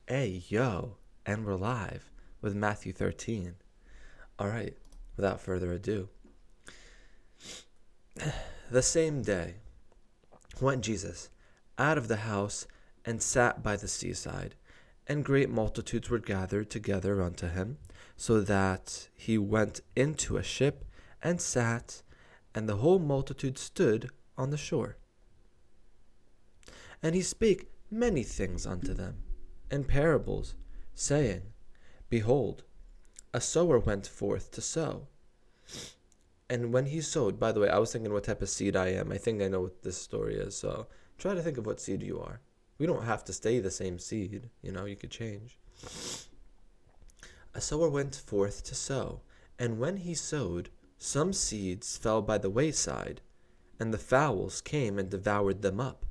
Hey, yo, and we're live with Matthew 13. All right, without further ado. The same day went Jesus out of the house and sat by the seaside, and great multitudes were gathered together unto him, so that he went into a ship and sat, and the whole multitude stood on the shore. And he spake many things unto them in parables, saying, Behold, a sower went forth to sow. And when he sowed, by the way, I was thinking what type of seed I am. I think I know what this story is. So try to think of what seed you are. We don't have to stay the same seed. You could change. A sower went forth to sow. And when he sowed, some seeds fell by the wayside, and the fowls came and devoured them up.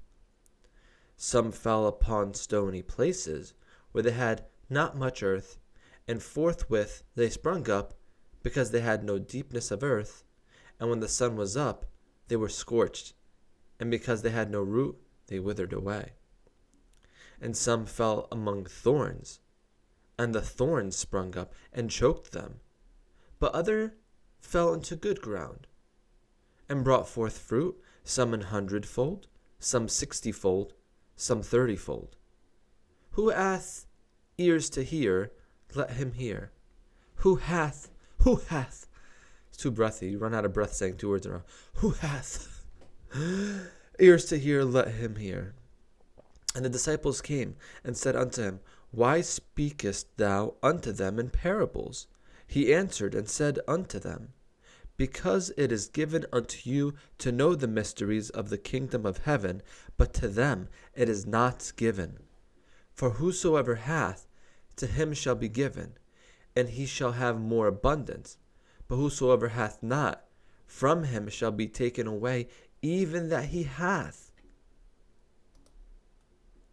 Some fell upon stony places, where they had not much earth, and forthwith they sprung up, because they had no deepness of earth. And when the sun was up, they were scorched, and because they had no root, they withered away. And some fell among thorns, and the thorns sprung up and choked them. But other fell into good ground, and brought forth fruit, some 100-fold, some 60-fold, some 30-fold. Who hath ears to hear, let him hear. Who hath, it's too breathy, you run out of breath saying two words in a row. Who hath ears to hear, let him hear. And the disciples came and said unto him, Why speakest thou unto them in parables? He answered and said unto them, Because it is given unto you to know the mysteries of the kingdom of heaven, but to them it is not given. For whosoever hath, to him shall be given, and he shall have more abundance. But whosoever hath not, from him shall be taken away even that he hath.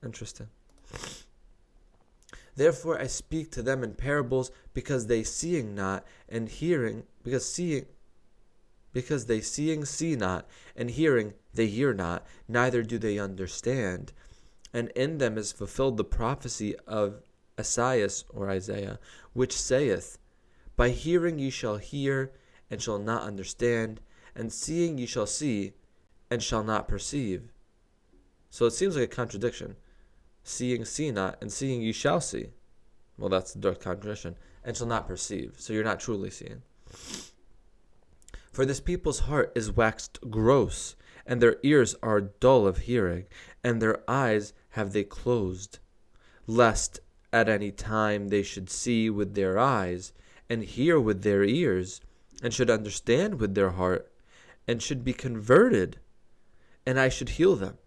Interesting. Therefore I speak to them in parables, because they seeing not, and hearing, because they seeing see not, and hearing they hear not, neither do they understand. And in them is fulfilled the prophecy of Isaiah, which saith, By hearing ye shall hear, and shall not understand, and seeing ye shall see, and shall not perceive. So it seems like a contradiction. Seeing see not, and seeing ye shall see. Well, that's a direct contradiction. And shall not perceive. So you're not truly seeing. For this people's heart is waxed gross, and their ears are dull of hearing, and their eyes have they closed, lest at any time they should see with their eyes, and hear with their ears, and should understand with their heart, and should be converted, and I should heal them.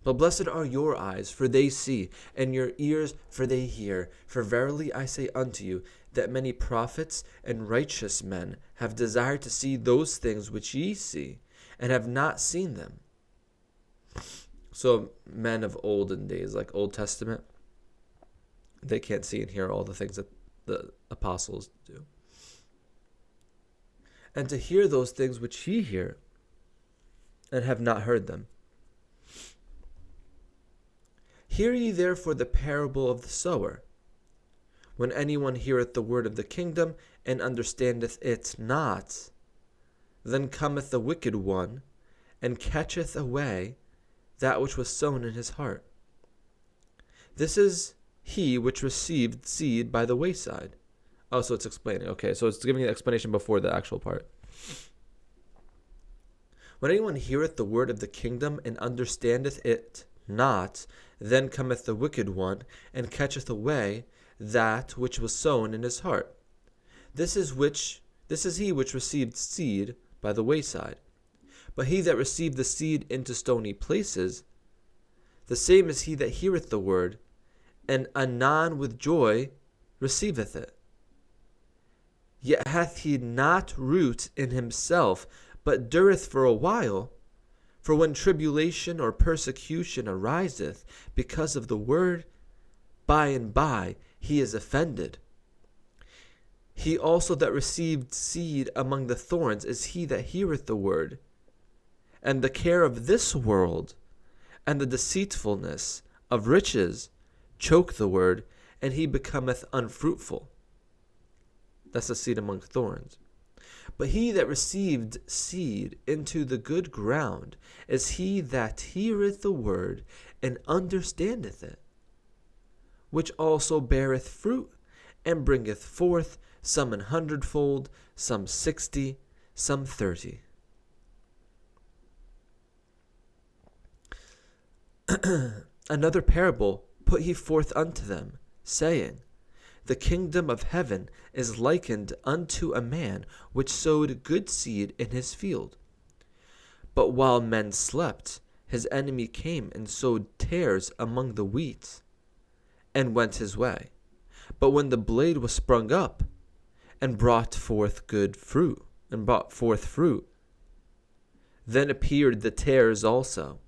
But blessed are your eyes, for they see, and your ears, for they hear. For verily I say unto you, that many prophets and righteous men have desired to see those things which ye see, and have not seen them. So men of olden days, like Old Testament, they can't see and hear all the things that the apostles do. And to hear those things which ye hear, and have not heard them. Hear ye therefore the parable of the sower. When anyone heareth the word of the kingdom, and understandeth it not, then cometh the wicked one, and catcheth away that which was sown in his heart. This is he which received seed by the wayside. Oh, so it's explaining. Okay, so it's giving an explanation before the actual part. When anyone heareth the word of the kingdom, and understandeth it not, then cometh the wicked one, and catcheth away that which was sown in his heart. This is he which received seed by the wayside. But he that received the seed into stony places, the same is he that heareth the word, and anon with joy receiveth it. Yet hath he not root in himself, but dureth for a while. For when tribulation or persecution ariseth because of the word, by and by he is offended. He also that received seed among the thorns is he that heareth the word, and the care of this world, and the deceitfulness of riches, choke the word, and he becometh unfruitful. That's the seed among thorns. But he that received seed into the good ground is he that heareth the word and understandeth it, which also beareth fruit, and bringeth forth some 100-fold, some 60, some 30. Another parable put he forth unto them, saying, The kingdom of heaven is likened unto a man which sowed good seed in his field. But while men slept, his enemy came and sowed tares among the wheat, and went his way. But when the blade was sprung up, and brought forth fruit, then appeared the tares also.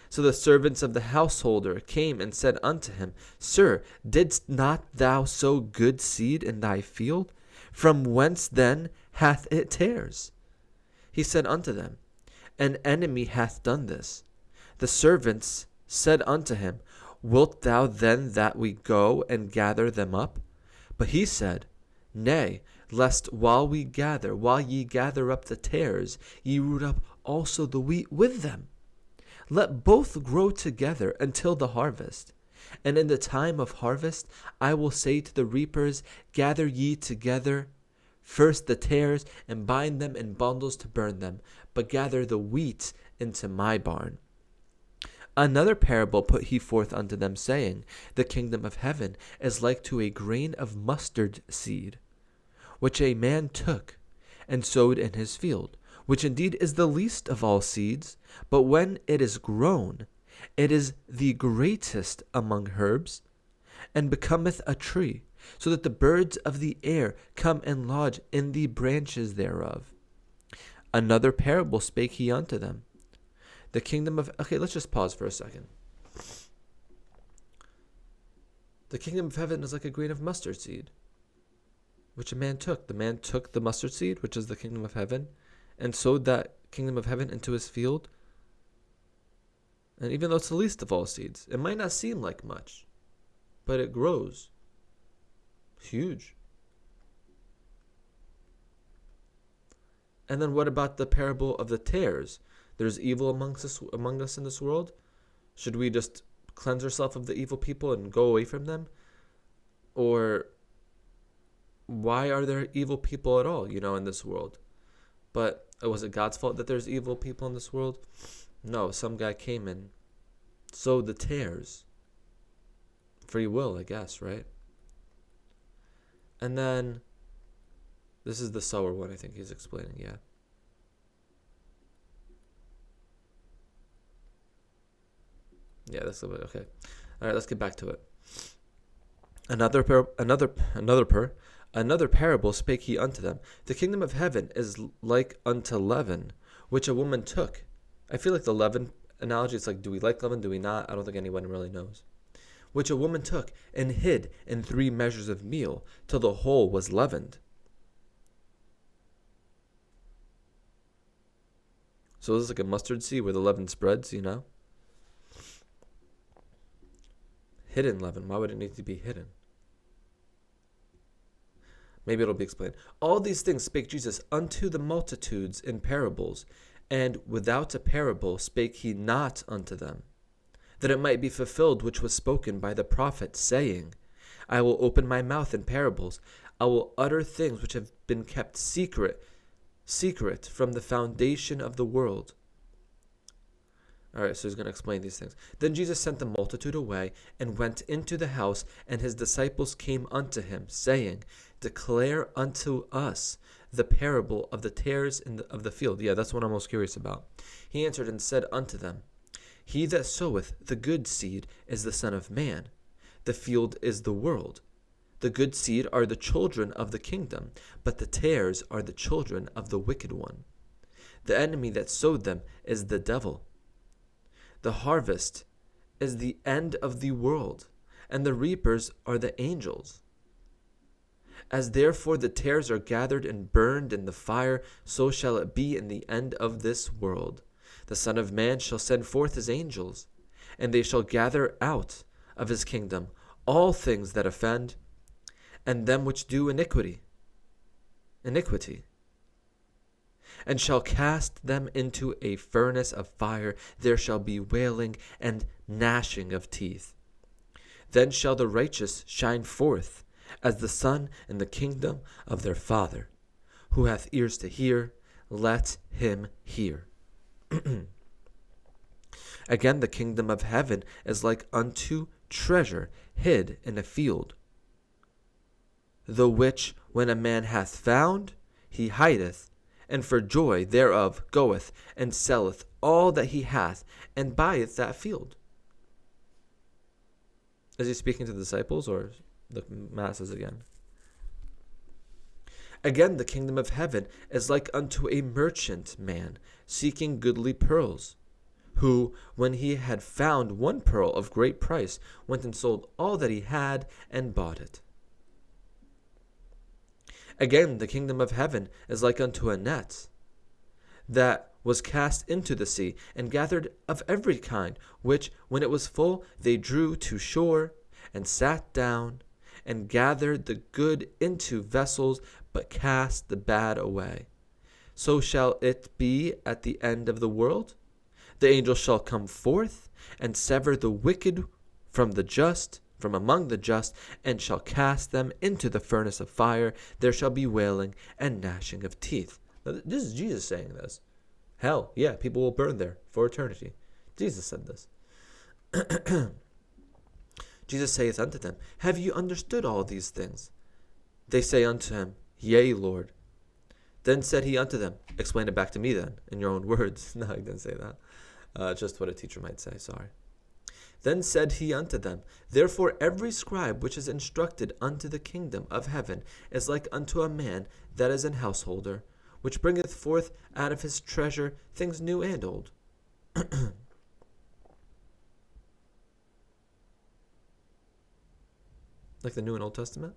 So the servants of the householder came and said unto him, Sir, didst not thou sow good seed in thy field? From whence then hath it tares? He said unto them, An enemy hath done this. The servants said unto him, Wilt thou then that we go and gather them up? But he said, Nay, lest while ye gather up the tares, ye root up also the wheat with them. Let both grow together until the harvest. And in the time of harvest I will say to the reapers, Gather ye together first the tares, and bind them in bundles to burn them, but gather the wheat into my barn. Another parable put he forth unto them, saying, The kingdom of heaven is like to a grain of mustard seed, which a man took and sowed in his field, which indeed is the least of all seeds, but when it is grown, it is the greatest among herbs, and becometh a tree, so that the birds of the air come and lodge in the branches thereof. Another parable spake he unto them. The kingdom of... Okay, let's just pause for a second. The kingdom of heaven is like a grain of mustard seed, which a man took. The man took the mustard seed, which is the kingdom of heaven, and sowed that kingdom of heaven into his field. And even though it's the least of all seeds, it might not seem like much, but it grows huge. And then what about the parable of the tares? There's evil among us in this world. Should we just cleanse ourselves of the evil people and go away from them? Or why are there evil people at all, in this world? But was it God's fault that there's evil people in this world? No, some guy came and sowed the tares. Free will, I guess, right? And then, this is the sower one, I think he's explaining, yeah. Yeah, that's a bit, okay. All right, let's get back to it. Another parable spake he unto them. The kingdom of heaven is like unto leaven, which a woman took. I feel like the leaven analogy, it's like, do we like leaven, do we not? I don't think anyone really knows. Which a woman took and hid in 3 measures of meal, till the whole was leavened. So this is like a mustard seed where the leaven spreads, Hidden leaven. Why would it need to be hidden? Maybe it'll be explained. All these things spake Jesus unto the multitudes in parables, and without a parable spake he not unto them, that it might be fulfilled which was spoken by the prophet, saying, I will open my mouth in parables, I will utter things which have been kept secret from the foundation of the world. All right, so he's going to explain these things. Then Jesus sent the multitude away and went into the house, and his disciples came unto him, saying, Declare unto us the parable of the tares of the field. Yeah, that's what I'm most curious about. He answered and said unto them, He that soweth the good seed is the Son of Man. The field is the world. The good seed are the children of the kingdom, but the tares are the children of the wicked one. The enemy that sowed them is the devil. The harvest is the end of the world, and the reapers are the angels. As therefore the tares are gathered and burned in the fire, so shall it be in the end of this world. The Son of Man shall send forth his angels, and they shall gather out of his kingdom all things that offend, and them which do iniquity, and shall cast them into a furnace of fire. There shall be wailing and gnashing of teeth. Then shall the righteous shine forth as the sun in the kingdom of their Father. Who hath ears to hear, let him hear. Again, the kingdom of heaven is like unto treasure hid in a field, the which when a man hath found, he hideth, and for joy thereof goeth and selleth all that he hath, and buyeth that field. Is he speaking to the disciples or the masses again? Again, the kingdom of heaven is like unto a merchant man seeking goodly pearls, who, when he had found one pearl of great price, went and sold all that he had and bought it. Again, the kingdom of heaven is like unto a net that was cast into the sea, and gathered of every kind, which, when it was full, they drew to shore, and sat down, and gathered the good into vessels, but cast the bad away. So shall it be at the end of the world. The angel shall come forth, and sever the wicked from among the just, and shall cast them into the furnace of fire. There shall be wailing and gnashing of teeth. Now, this is Jesus saying this. Hell, yeah, people will burn there for eternity. Jesus said this. Jesus saith unto them, Have you understood all these things? They say unto him, Yea, Lord. Then said he unto them, Explain it back to me then, in your own words. No, he didn't say that. Just what a teacher might say, sorry. Then said he unto them, Therefore every scribe which is instructed unto the kingdom of heaven is like unto a man that is an householder, which bringeth forth out of his treasure things new and old. Like the New and Old Testament.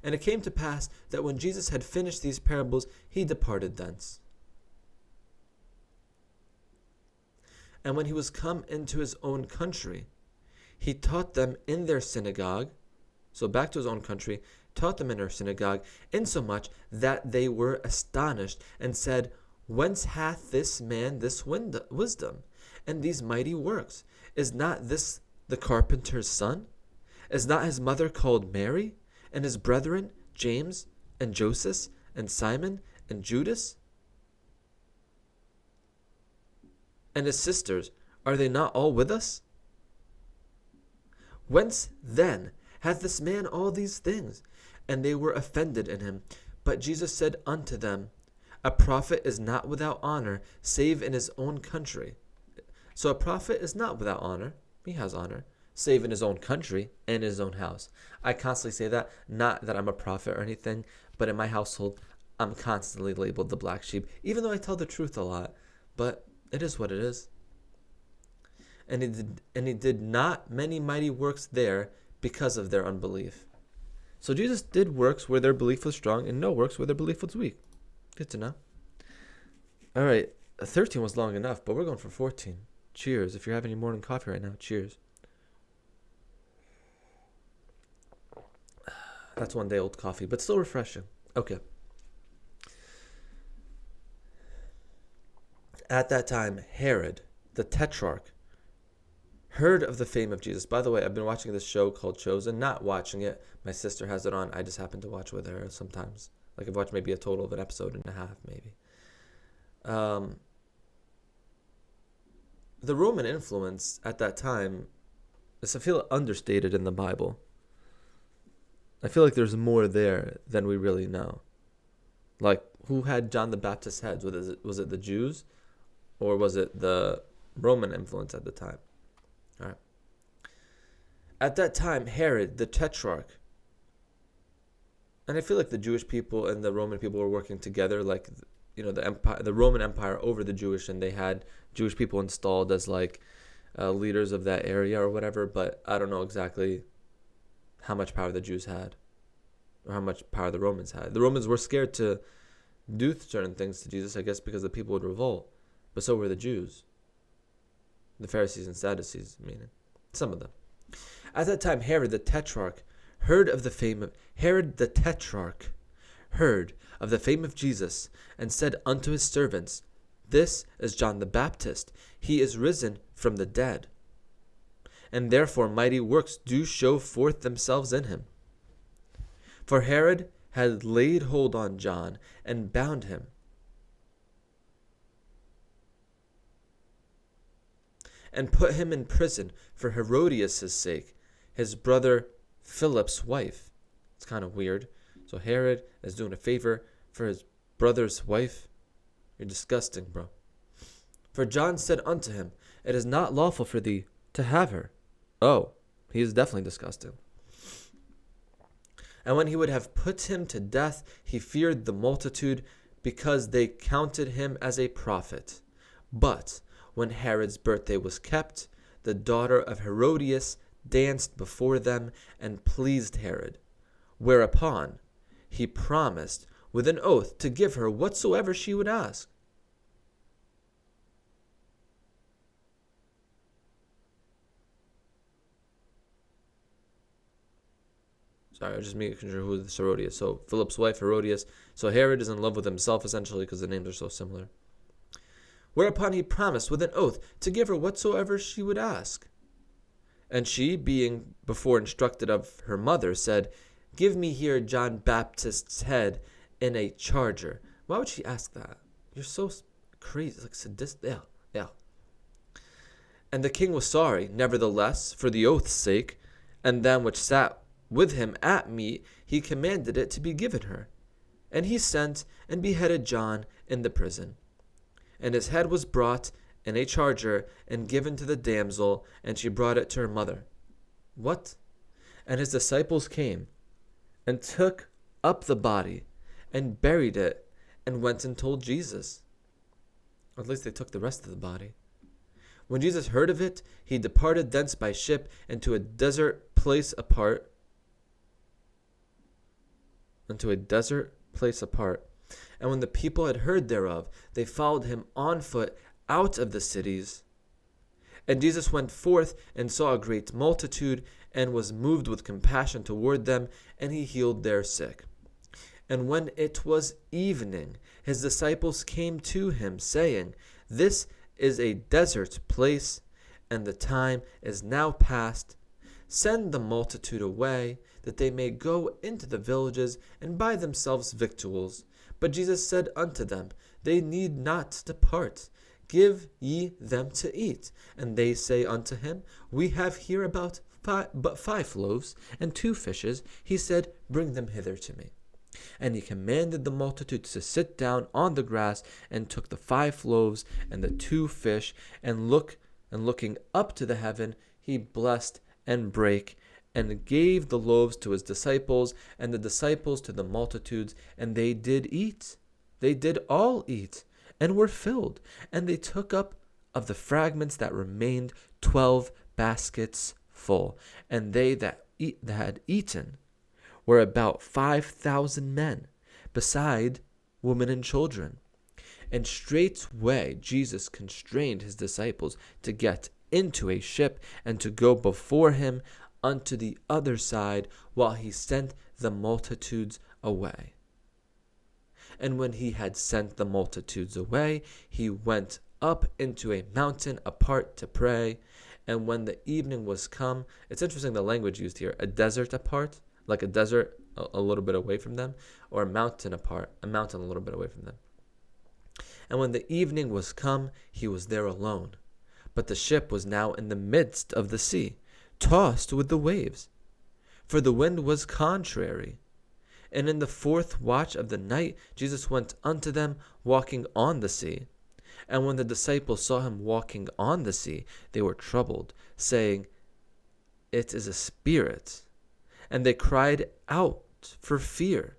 And it came to pass that when Jesus had finished these parables, he departed thence. And when he was come into his own country, he taught them in their synagogue. So back to his own country, taught them in their synagogue, insomuch that they were astonished, and said, Whence hath this man this wisdom, and these mighty works? Is not this the carpenter's son? Is not his mother called Mary, and his brethren James, and Joseph, and Simon, and Judas? And his sisters, are they not all with us? Whence then hath this man all these things? And they were offended in him. But Jesus said unto them, A prophet is not without honor, save in his own country. So a prophet is not without honor. He has honor, save in his own country and his own house. I constantly say that, not that I'm a prophet or anything, but in my household, I'm constantly labeled the black sheep, even though I tell the truth a lot. But it is what it is. And he did not many mighty works there because of their unbelief. So Jesus did works where their belief was strong, and no works where their belief was weak. Good to know. All right, 13 was long enough, but we're going for 14. Cheers. If you're having your morning coffee right now, cheers. That's one day old coffee, but still refreshing. Okay. At that time, Herod, the Tetrarch, heard of the fame of Jesus. By the way, I've been watching this show called Chosen. Not watching it. My sister has it on. I just happen to watch with her sometimes. Like I've watched maybe a total of an episode and a half, maybe. The Roman influence at that time is, I feel, understated in the Bible. I feel like there's more there than we really know. Like, who had John the Baptist's heads? Was it the Jews? Or was it the Roman influence at the time? All right. At that time, Herod, the Tetrarch, and I feel like the Jewish people and the Roman people were working together, like, you know, the Roman Empire over the Jewish, and they had Jewish people installed as like leaders of that area or whatever. But I don't know exactly how much power the Jews had or how much power the Romans had. The Romans were scared to do certain things to Jesus, I guess, because the people would revolt. But so were the Jews. The Pharisees and Sadducees, meaning. Some of them. At that time Herod the Tetrarch heard of the fame of Jesus, and said unto his servants, This is John the Baptist. He is risen from the dead, and therefore mighty works do show forth themselves in him. For Herod had laid hold on John, and bound him, and put him in prison for Herodias' sake, his brother Philip's wife. It's kind of weird. So Herod is doing a favor for his brother's wife. You're disgusting, bro. For John said unto him, It is not lawful for thee to have her. Oh, he is definitely disgusting. And when he would have put him to death, he feared the multitude, because they counted him as a prophet. But when Herod's birthday was kept, the daughter of Herodias danced before them and pleased Herod. Whereupon he promised with an oath to give her whatsoever she would ask. Sorry, I was just making sure who this Herodias. So Philip's wife, Herodias. So Herod is in love with himself, essentially, because the names are so similar. Whereupon he promised with an oath to give her whatsoever she would ask. And she, being before instructed of her mother, said, Give me here John Baptist's head in a charger. Why would she ask that? You're so crazy. It's like sadistic. Yeah. And the king was sorry, nevertheless, for the oath's sake, and them which sat with him at meat, he commanded it to be given her. And he sent and beheaded John in the prison. And his head was brought in a charger and given to the damsel, and she brought it to her mother. What? And his disciples came and took up the body and buried it and went and told Jesus. Or at least they took the rest of the body. When Jesus heard of it, he departed thence by ship into a desert place apart. And when the people had heard thereof, they followed him on foot out of the cities. And Jesus went forth and saw a great multitude, and was moved with compassion toward them, and he healed their sick. And when it was evening, his disciples came to him, saying, This is a desert place, and the time is now past. Send the multitude away, that they may go into the villages and buy themselves victuals. But Jesus said unto them, They need not depart. Give ye them to eat. And they say unto him, We have here but 5 loaves and 2 fishes. He said, Bring them hither to me. And he commanded the multitude to sit down on the grass, and took the 5 loaves and the 2 fish, and looking up to the heaven, he blessed and brake, and gave the loaves to his disciples, and the disciples to the multitudes, and they did eat. They did all eat, and were filled. And they took up of the fragments that remained 12 baskets full. And they that had eaten were about 5,000 men, beside women and children. And straightway Jesus constrained his disciples to get into a ship, and to go before him unto the other side, while he sent the multitudes away. And when he had sent the multitudes away, he went up into a mountain apart to pray. And when the evening was come, it's interesting the language used here, a desert apart, like a desert a little bit away from them, or a mountain apart, a mountain a little bit away from them. And when the evening was come, he was there alone. But the ship was now in the midst of the sea, tossed with the waves, for the wind was contrary. And in the 4th watch of the night, Jesus went unto them, walking on the sea. And when the disciples saw him walking on the sea, they were troubled, saying, It is a spirit. And they cried out for fear.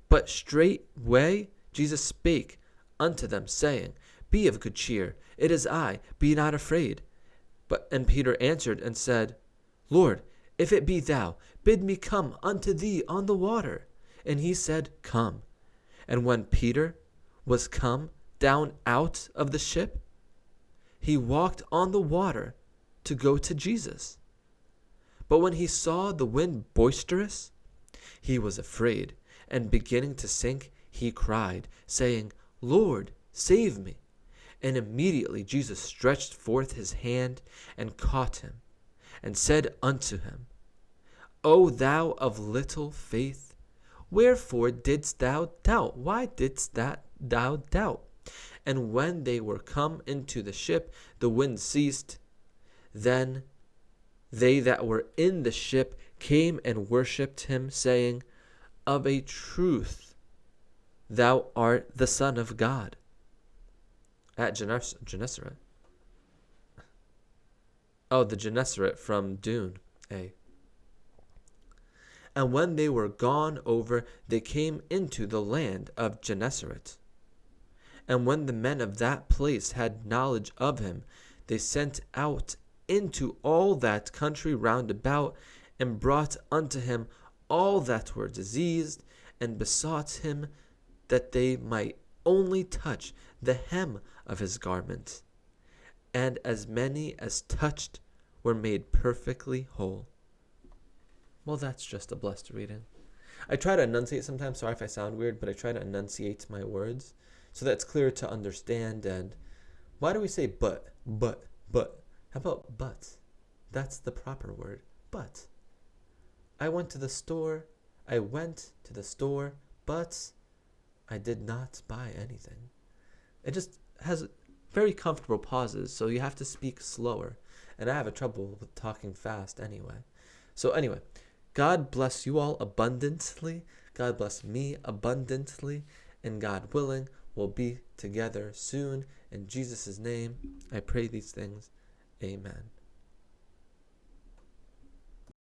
But straightway Jesus spake unto them, saying, Be of good cheer, it is I, be not afraid. And Peter answered and said, Lord, if it be thou, bid me come unto thee on the water. And he said, Come. And when Peter was come down out of the ship, he walked on the water to go to Jesus. But when he saw the wind boisterous, he was afraid, and beginning to sink, he cried, saying, Lord, save me. And immediately Jesus stretched forth his hand and caught him, and said unto him, O thou of little faith, wherefore didst thou doubt? Why didst thou doubt? And when they were come into the ship, the wind ceased. Then they that were in the ship came and worshipped him, saying, Of a truth, thou art the Son of God. At Gennesaret. Oh, the Gennesaret from Dune. And when they were gone over, they came into the land of Gennesaret. And when the men of that place had knowledge of him, they sent out into all that country round about, and brought unto him all that were diseased, and besought him that they might only touch the hem of his garment. And as many as touched were made perfectly whole. Well, that's just a blessed reading. I try to enunciate sometimes. Sorry if I sound weird, but I try to enunciate my words so that it's clear to understand. And why do we say but? How about but? That's the proper word. But. I went to the store, but I did not buy anything. It just has very comfortable pauses, so you have to speak slower. And I have a trouble with talking fast anyway. So anyway, God bless you all abundantly. God bless me abundantly. And God willing, we'll be together soon. In Jesus' name, I pray these things. Amen.